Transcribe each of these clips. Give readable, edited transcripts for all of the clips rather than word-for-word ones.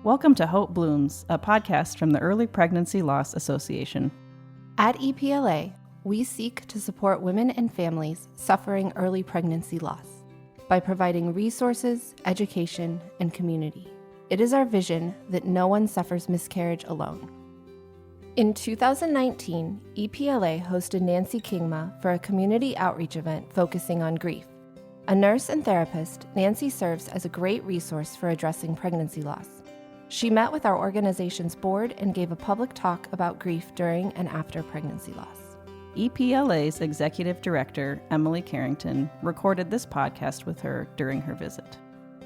Welcome to Hope Blooms, a podcast from the Early Pregnancy Loss Association. At EPLA, we seek to support women and families suffering early pregnancy loss by providing resources, education, and community. It is our vision that no one suffers miscarriage alone. In 2019, EPLA hosted Nancy Kingma for a community outreach event focusing on grief. A nurse and therapist, Nancy serves as a great resource for addressing pregnancy loss. She met with our organization's board and gave a public talk about grief during and after pregnancy loss. EPLA's Executive Director, Emily Carrington, recorded this podcast with her during her visit.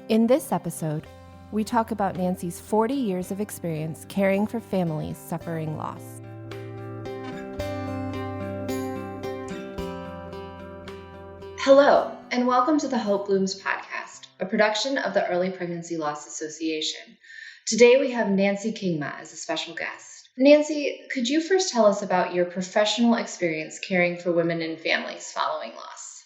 In this episode, we talk about Nancy's 40 years of experience caring for families suffering loss. Hello, and welcome to the Hope Blooms podcast, a production of the Early Pregnancy Loss Association. Today we have Nancy Kingma as a special guest. Nancy, could you first tell us about your professional experience caring for women and families following loss?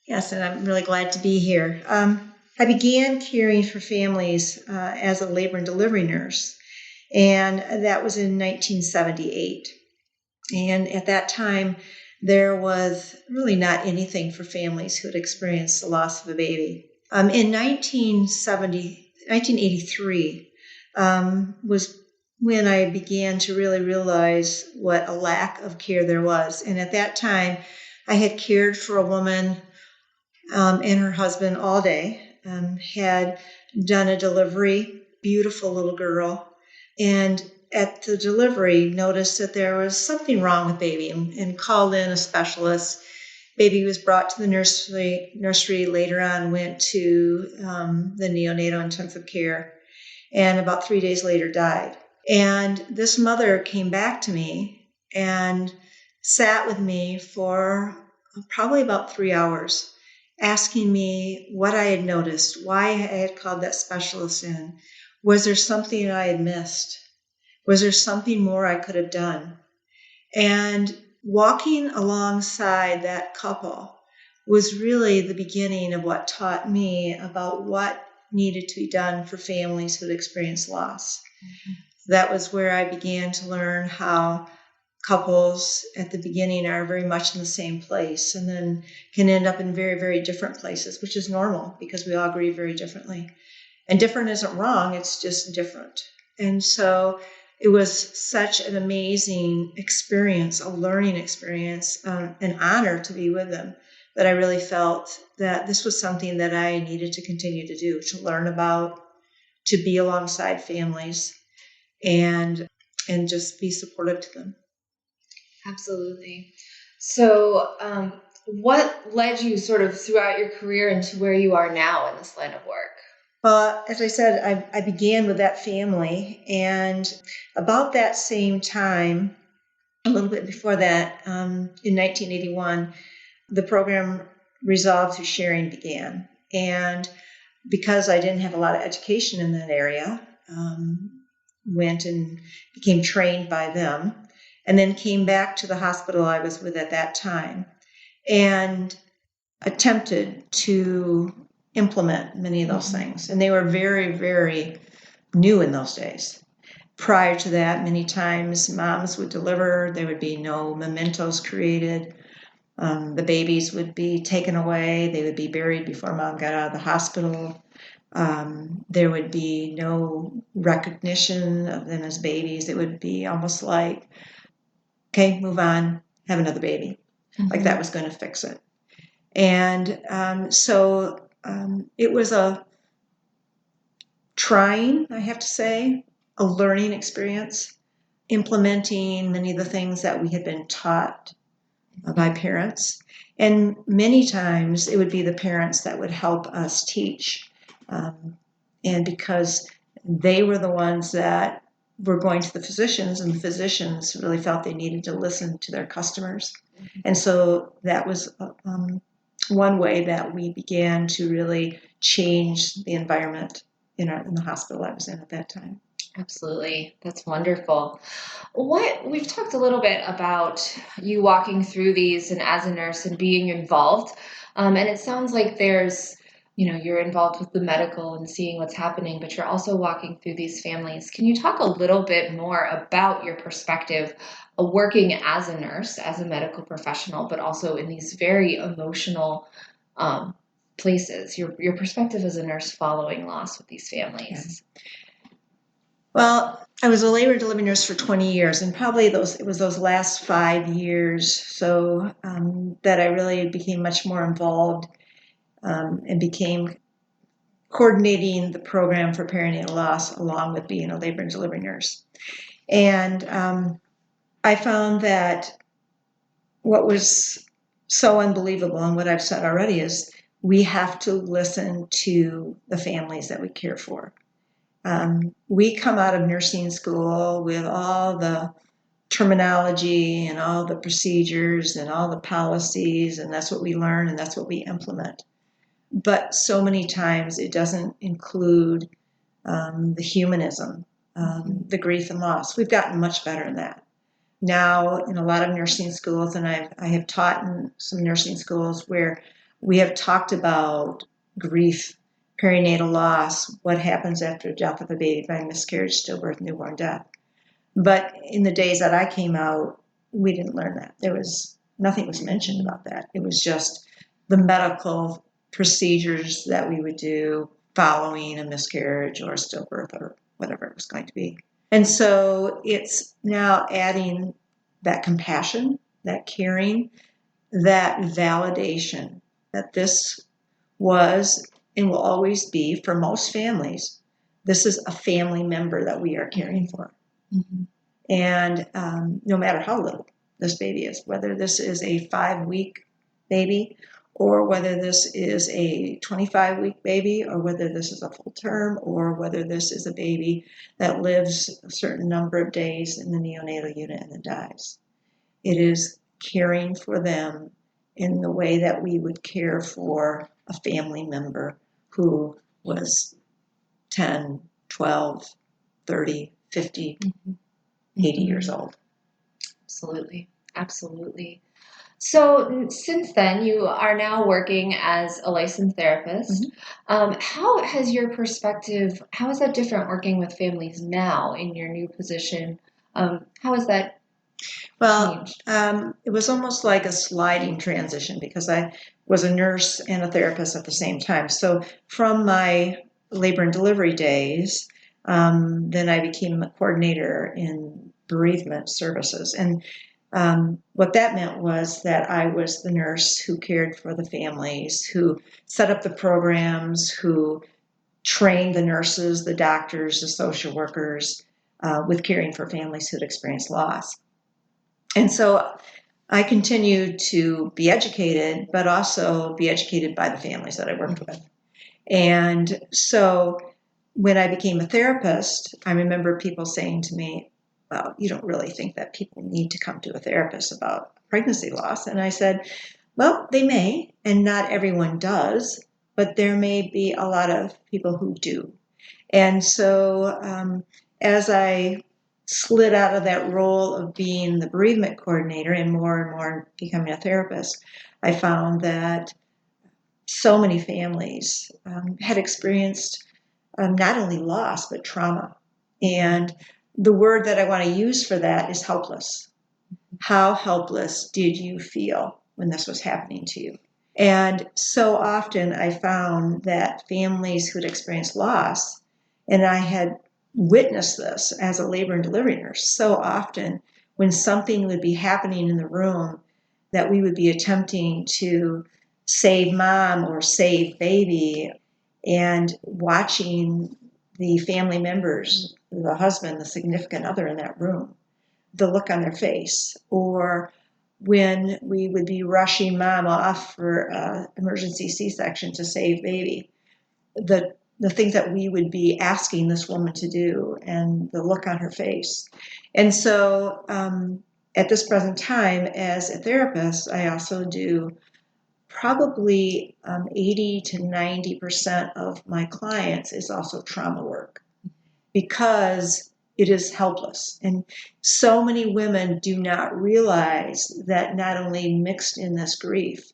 Yes, and I'm really glad to be here. I began caring for families as a labor and delivery nurse, and that was in 1978. And at that time, there was really not anything for families who had experienced the loss of a baby. In 1983 was when I began to really realize what a lack of care there was. And at that time, I had cared for a woman and her husband all day, had done a delivery, beautiful little girl, and at the delivery noticed that there was something wrong with baby and called in a specialist. Baby was brought to the nursery later on, went to the neonatal intensive care, and about 3 days later died. And this mother came back to me and sat with me for probably about 3 hours, asking me what I had noticed, why I had called that specialist in. Was there something I had missed? Was there something more I could have done? And walking alongside that couple was really the beginning of what taught me about what needed to be done for families who had experienced loss. Mm-hmm. That was where I began to learn how couples at the beginning are very much in the same place and then can end up in very, very different places, which is normal because we all grieve very differently. And different isn't wrong, it's just different. And so it was such an amazing experience, a learning experience, an honor to be with them, that I really felt that this was something that I needed to continue to do, to learn about, to be alongside families, and just be supportive to them. Absolutely. So what led you sort of throughout your career into where you are now in this line of work? Well, as I said, I began with that family, and about that same time, a little bit before that, in 1981, the program Resolve Through Sharing began. And because I didn't have a lot of education in that area, went and became trained by them, and then came back to the hospital I was with at that time and attempted to implement many of those things. And they were very, very new in those days. Prior to that, many times moms would deliver, there would be no mementos created. The babies would be taken away. They would be buried before mom got out of the hospital. There would be no recognition of them as babies. It would be almost like, okay, move on, have another baby. Mm-hmm. Like that was going to fix it. And so it was a trying, I have to say, a learning experience, implementing many of the things that we had been taught by parents. And many times it would be the parents that would help us teach. And because they were the ones that were going to the physicians, and the physicians really felt they needed to listen to their customers. Mm-hmm. And so that was one way that we began to really change the environment in the hospital I was in at that time. Absolutely. That's wonderful. We've talked a little bit about you walking through these and as a nurse and being involved. And it sounds like there's you're involved with the medical and seeing what's happening, but you're also walking through these families. Can you talk a little bit more about your perspective of working as a nurse, as a medical professional, but also in these very emotional places, your perspective as a nurse following loss with these families? Well, I was a labor and delivery nurse for 20 years, and probably it was those last 5 years that I really became much more involved and became coordinating the program for perinatal loss along with being a labor and delivery nurse. And I found that what was so unbelievable, and what I've said already, is we have to listen to the families that we care for. We come out of nursing school with all the terminology and all the procedures and all the policies, and that's what we learn and that's what we implement. But so many times it doesn't include the humanism, the grief and loss. We've gotten much better in that. Now, in a lot of nursing schools, and I have taught in some nursing schools where we have talked about grief, perinatal loss, what happens after the death of a baby by miscarriage, stillbirth, newborn death. But in the days that I came out, we didn't learn that. Nothing was mentioned about that. It was just the medical procedures that we would do following a miscarriage or a stillbirth or whatever it was going to be. And so it's now adding that compassion, that caring, that validation that this was and will always be, for most families, this is a family member that we are caring for. Mm-hmm. And no matter how little this baby is, whether this is a 5-week baby or whether this is a 25-week baby, or whether this is a full term, or whether this is a baby that lives a certain number of days in the neonatal unit and then dies. It is caring for them in the way that we would care for a family member who was 10, 12, 30, 50, 80 years old. Absolutely. Absolutely. So since then, you are now working as a licensed therapist. Mm-hmm. How has your perspective, how is that different working with families now in your new position? How has that changed? It was almost like a sliding transition because I was a nurse and a therapist at the same time. So from my labor and delivery days, then I became a coordinator in bereavement services. And what that meant was that I was the nurse who cared for the families, who set up the programs, who trained the nurses, the doctors, the social workers with caring for families who'd experienced loss. And so I continued to be educated, but also be educated by the families that I worked with. And so when I became a therapist, I remember people saying to me, well, you don't really think that people need to come to a therapist about pregnancy loss? And I said, well, they may, and not everyone does, but there may be a lot of people who do. And so as I slid out of that role of being the bereavement coordinator and more becoming a therapist, I found that so many families had experienced not only loss, but trauma. And the word that I want to use for that is helpless. How helpless did you feel when this was happening to you? And so often I found that families who'd experienced loss, and I had witnessed this as a labor and delivery nurse, so often when something would be happening in the room that we would be attempting to save mom or save baby, and watching the family members, the husband, the significant other in that room, the look on their face, or when we would be rushing mom off for emergency C-section to save baby, the things that we would be asking this woman to do and the look on her face. And so at this present time, as a therapist, I also do probably 80 to 90% of my clients is also trauma work because it is helpless. And so many women do not realize that not only mixed in this grief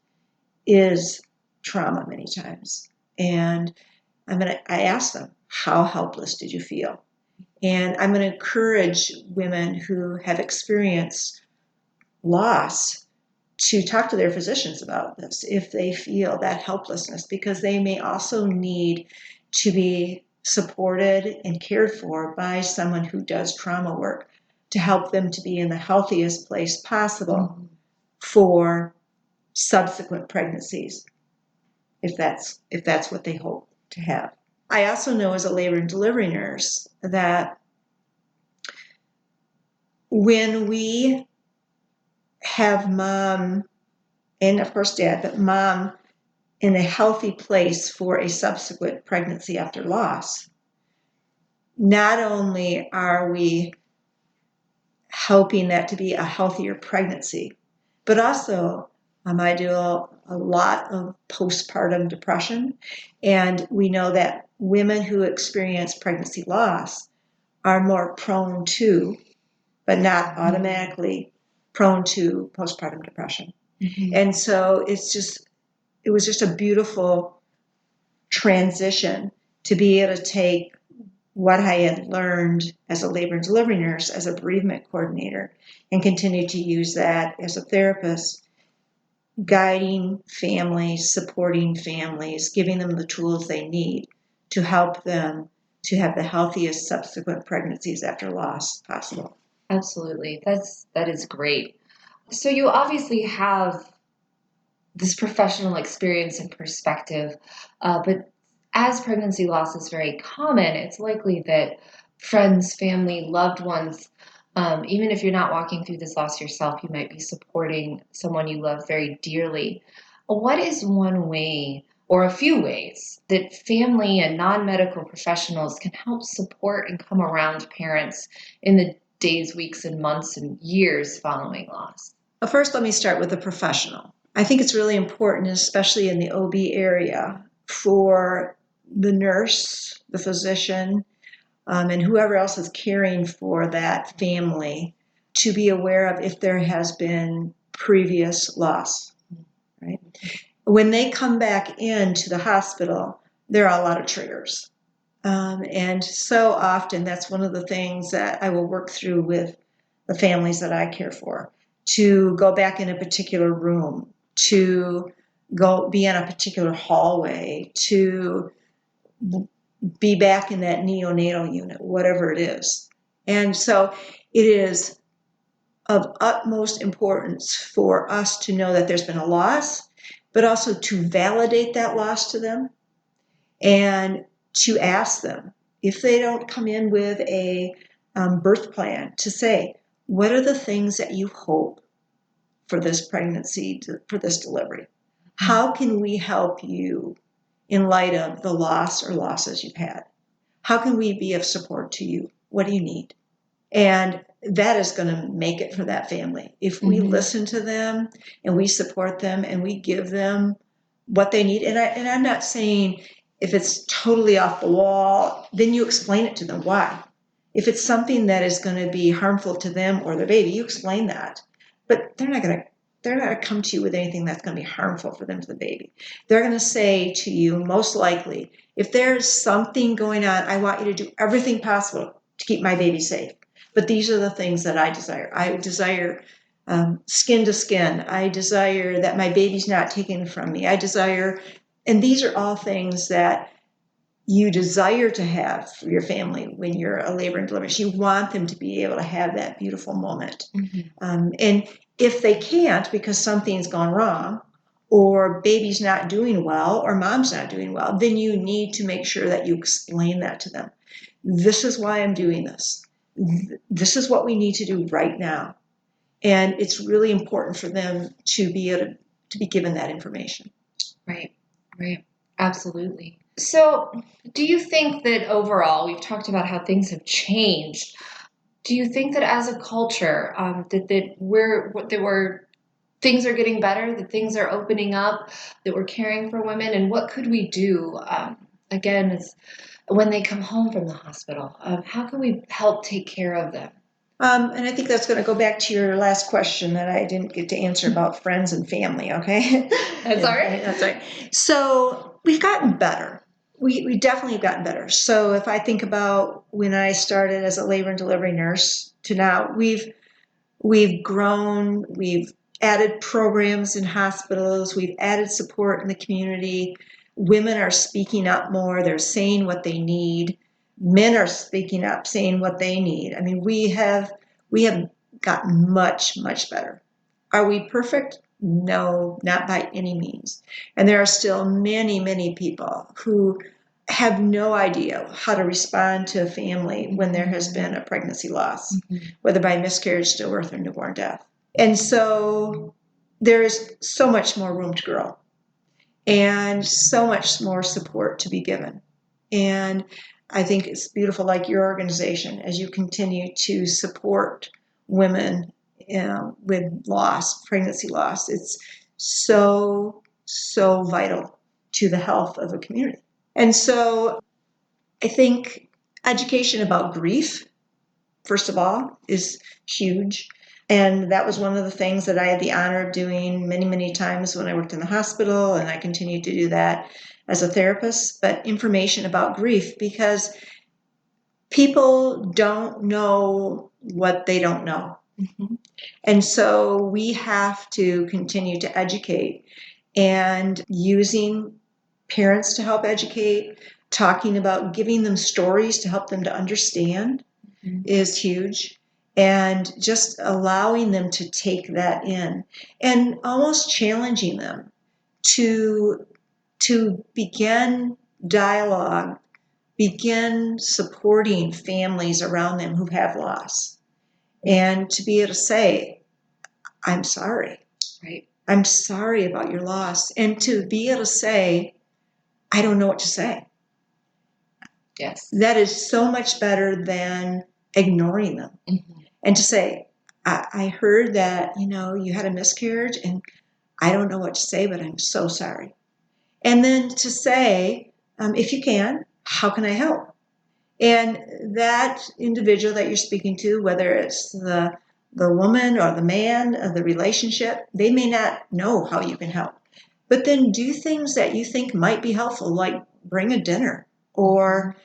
is trauma many times. And I ask them, how helpless did you feel? And I'm going to encourage women who have experienced loss to talk to their physicians about this if they feel that helplessness, because they may also need to be supported and cared for by someone who does trauma work to help them to be in the healthiest place possible for subsequent pregnancies, if that's what they hope to have. I also know as a labor and delivery nurse that when we have mom, and of course dad, but mom in a healthy place for a subsequent pregnancy after loss, not only are we helping that to be a healthier pregnancy, but also I do a lot of postpartum depression, and we know that women who experience pregnancy loss are more prone to, but not automatically prone to, postpartum depression. Mm-hmm. And so it was just a beautiful transition to be able to take what I had learned as a labor and delivery nurse, as a bereavement coordinator, and continue to use that as a therapist, guiding families, supporting families, giving them the tools they need to help them to have the healthiest subsequent pregnancies after loss possible. Absolutely. That is great. So you obviously have this professional experience and perspective, but as pregnancy loss is very common, it's likely that friends, family, loved ones, even if you're not walking through this loss yourself, you might be supporting someone you love very dearly. What is one way or a few ways that family and non-medical professionals can help support and come around parents in the days, weeks, and months and years following loss? Well, first, let me start with the professional. I think it's really important, especially in the OB area, for the nurse, the physician, and whoever else is caring for that family to be aware of if there has been previous loss, right? When they come back into the hospital, there are a lot of triggers. And so often that's one of the things that I will work through with the families that I care for, to go back in a particular room, to go be in a particular hallway, to be back in that neonatal unit, whatever it is. And so it is of utmost importance for us to know that there's been a loss, but also to validate that loss to them and to ask them, if they don't come in with a birth plan, to say, what are the things that you hope for this pregnancy, for this delivery? How can we help you in light of the loss or losses you've had? How can we be of support to you? What do you need? And that is going to make it for that family. If we listen to them and we support them and we give them what they need, and I'm not saying if it's totally off the wall, then you explain it to them why. If it's something that is going to be harmful to them or their baby, you explain that. But they're not going to come to you with anything that's going to be harmful for them to the baby. They're going to say to you, most likely, if there's something going on, I want you to do everything possible to keep my baby safe. But these are the things that I desire. I desire skin to skin. I desire that my baby's not taken from me. I desire, and these are all things that you desire to have for your family when you're a labor and delivery. You want them to be able to have that beautiful moment. And if they can't because something's gone wrong, or baby's not doing well, or mom's not doing well, then you need to make sure that you explain that to them. This is why I'm doing this. This is what we need to do right now. And it's really important for them to be able to be given that information. Right. Absolutely. So do you think that overall, we've talked about how things have changed. Do you think that as a culture, that things are getting better, that things are opening up, that we're caring for women? And what could we do, again, as when they come home from the hospital? How can we help take care of them? And I think that's going to go back to your last question that I didn't get to answer about friends and family, okay? That's all right. That's all right. So we've gotten better. We definitely have gotten better. So if I think about when I started as a labor and delivery nurse to now, we've grown, we've added programs in hospitals, we've added support in the community. Women are speaking up more, they're saying what they need. Men are speaking up, saying what they need. I mean, we have gotten much, much better. Are we perfect? No, not by any means. And there are still many, many people who have no idea how to respond to a family when there has been a pregnancy loss, whether by miscarriage, stillbirth, or newborn death. And so there is so much more room to grow and so much more support to be given. And I think it's beautiful, like your organization, as you continue to support women with loss, pregnancy loss. It's so, so vital to the health of a community. And so I think education about grief, first of all, is huge. And that was one of the things that I had the honor of doing many, many times when I worked in the hospital, and I continue to do that as a therapist. But information about grief, because people don't know what they don't know. And so we have to continue to educate, and using parents to help educate, talking about giving them stories to help them to understand is huge, and just allowing them to take that in and almost challenging them to begin dialogue, begin supporting families around them who have loss. And to be able to say, I'm sorry. Right. I'm sorry about your loss. And to be able to say, I don't know what to say. Yes. That is so much better than ignoring them. And to say, I heard that, you had a miscarriage and I don't know what to say, but I'm so sorry. And then to say, if you can, how can I help? And that individual that you're speaking to, whether it's the woman or the man of the relationship, they may not know how you can help. But then do things that you think might be helpful, like bring a dinner or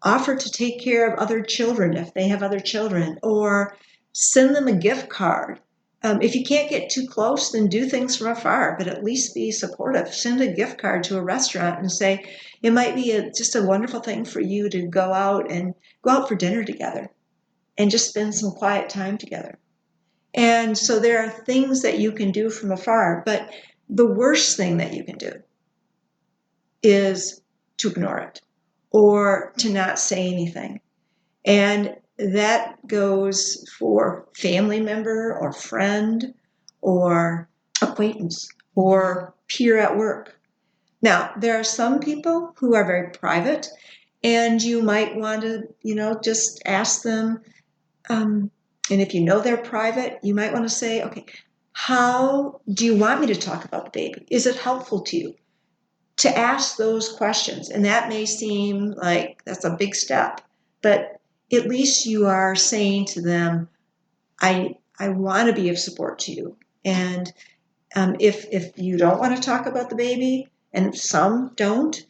offer to take care of other children if they have other children, or send them a gift card. If you can't get too close, then do things from afar, but at least be supportive. Send a gift card to a restaurant and say, it might be just a wonderful thing for you to go out for dinner together and just spend some quiet time together. And so there are things that you can do from afar, but the worst thing that you can do is to ignore it or to not say anything. And that goes for family member or friend or acquaintance or peer at work. Now, there are some people who are very private, and you might want to, just ask them, and if you know they're private, you might want to say, okay, how do you want me to talk about the baby? Is it helpful to you? To ask those questions. And that may seem like that's a big step, but at least you are saying to them, I want to be of support to you. And if you don't want to talk about the baby, and some don't,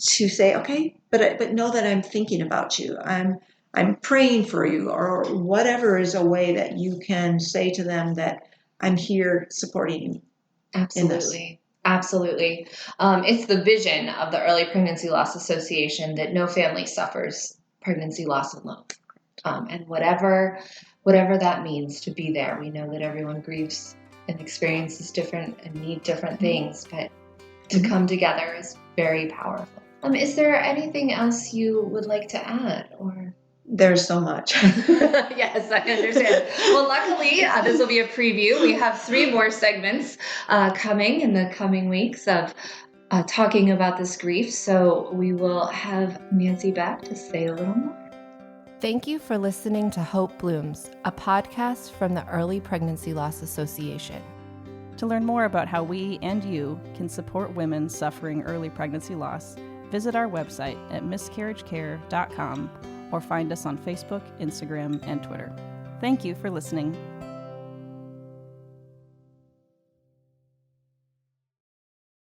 to say, okay, but know that I'm thinking about you. I'm praying for you, or whatever is a way that you can say to them that I'm here supporting you. Absolutely. Absolutely. It's the vision of the Early Pregnancy Loss Association that no family suffers pregnancy loss alone. And whatever that means, to be there. We know that everyone grieves and experiences different and need different things, but to come together is very powerful. Is there anything else you would like to add, or? There's so much. Yes, I understand. Well, luckily, this will be a preview. We have 3 more segments coming in the coming weeks of talking about this grief. So we will have Nancy back to say a little more. Thank you for listening to Hope Blooms, a podcast from the Early Pregnancy Loss Association. To learn more about how we and you can support women suffering early pregnancy loss, visit our website at miscarriagecare.com or find us on Facebook, Instagram, and Twitter. Thank you for listening.